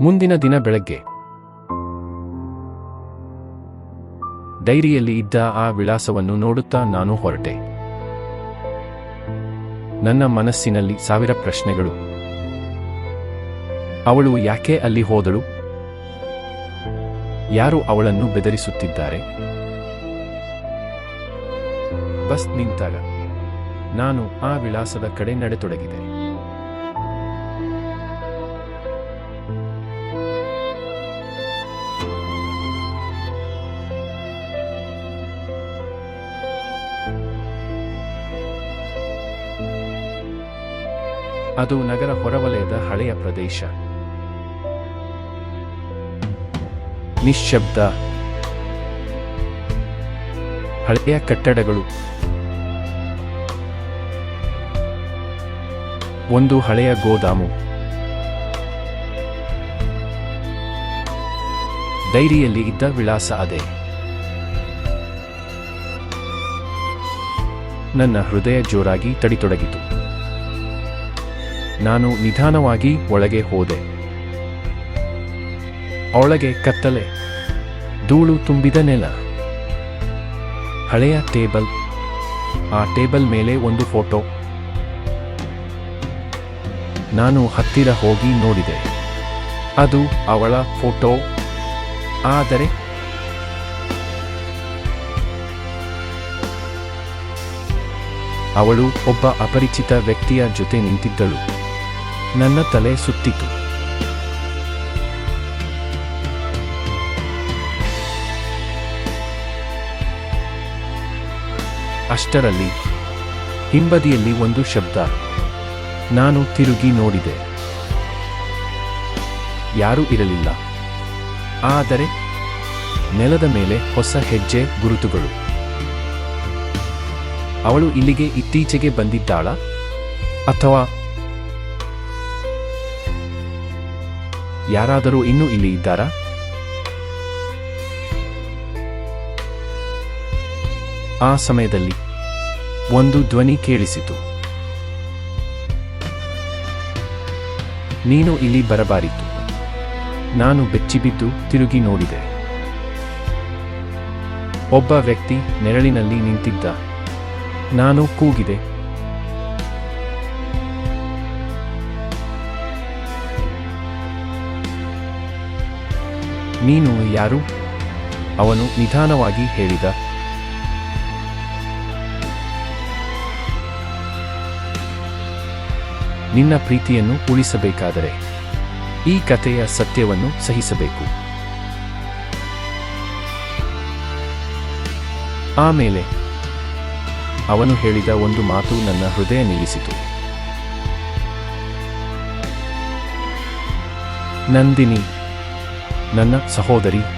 ಮುಂದಿನ ದಿನ ಬೆಳಗ್ಗೆ ಡೈರಿಯಲ್ಲಿ ಇದ್ದ ಆ ವಿಳಾಸವನ್ನು ನೋಡುತ್ತಾ ನಾನು ಹೊರಟೆ. ನನ್ನ ಮನಸ್ಸಿನಲ್ಲಿ ಸಾವಿರ ಪ್ರಶ್ನೆಗಳು. ಅವಳು ಯಾಕೆ ಅಲ್ಲಿ ಹೋದಳು? ಯಾರು ಅವಳನ್ನು ಬೆದರಿಸುತ್ತಿದ್ದಾರೆ? ಬಸ್ ನಿಂತಾಗ ನಾನು ಆ ವಿಳಾಸದ ಕಡೆ ನಡೆತೊಡಗಿದೆ. ಅದು ನಗರ ಹೊರವಲಯದ ಹಳೆಯ ಪ್ರದೇಶ. ನಿಶ್ಶಬ್ದ. ಹಳೆಯ ಕಟ್ಟಡಗಳು. ಒಂದು ಹಳೆಯ ಗೋದಾಮು. ಡೈರಿಯಲ್ಲಿ ಇದ್ದ ವಿಳಾಸ ಅದೇ. ನನ್ನ ಹೃದಯ ಜೋರಾಗಿ ತಡಿತೊಡಗಿತು. ನಾನು ನಿಧಾನವಾಗಿ ಒಳಗೆ ಹೋದೆ. ಒಳಗೆ ಕತ್ತಲೆ, ಧೂಳು ತುಂಬಿದ ನೆಲ, ಹಳೆಯ ಟೇಬಲ್. ಆ ಟೇಬಲ್ ಮೇಲೆ ಒಂದು ಫೋಟೋ. ನಾನು ಹತ್ತಿರ ಹೋಗಿ ನೋಡಿದೆ. ಅದು ಅವಳ ಫೋಟೋ. ಆದರೆ ಅವಳು ಒಬ್ಬ ಅಪರಿಚಿತ ವ್ಯಕ್ತಿಯ ಜೊತೆ ನಿಂತಿದ್ದಳು. ನನ್ನ ತಲೆ ಸುತ್ತಿತು. ಅಷ್ಟರಲ್ಲಿ ಹಿಂಬದಿಯಲ್ಲಿ ಒಂದು ಶಬ್ದ. ನಾನು ತಿರುಗಿ ನೋಡಿದೆ. ಯಾರೂ ಇರಲಿಲ್ಲ. ಆದರೆ ನೆಲದ ಮೇಲೆ ಹೊಸ ಹೆಜ್ಜೆ ಗುರುತುಗಳು. ಅವಳು ಇಲ್ಲಿಗೆ ಇತ್ತೀಚೆಗೆ ಬಂದಿದ್ದಾಳಾ? ಅಥವಾ ಯಾರಾದರೂ ಇನ್ನೂ ಇಲ್ಲಿ ಇದ್ದಾರಾ? ಆ ಸಮಯದಲ್ಲಿ ಒಂದು ಧ್ವನಿ ಕೇಳಿಸಿತು. ನೀನು ಇಲ್ಲಿ ಬರಬಾರಿತು. ನಾನು ಬೆಚ್ಚಿಬಿದ್ದು ತಿರುಗಿ ನೋಡಿದೆ. ಒಬ್ಬ ವ್ಯಕ್ತಿ ನೆರಳಿನಲ್ಲಿ ನಿಂತಿದ್ದ. ನಾನು ಕೂಗಿದೆ. ನೀನು ಯಾರು? ಅವನು ನಿಧಾನವಾಗಿ ಹೇಳಿದ. ನಿನ್ನ ಪ್ರೀತಿಯನ್ನು ಉಳಿಸಬೇಕಾದರೆ ಈ ಕಥೆಯ ಸತ್ಯವನ್ನು ಸಹಿಸಬೇಕು. ಆಮೇಲೆ ಅವನು ಹೇಳಿದ ಒಂದು ಮಾತು ನನ್ನ ಹೃದಯ ನಿಲ್ಲಿಸಿತು. ನಂದಿನಿ, ನನ್ನ ಸಹೋದರಿ.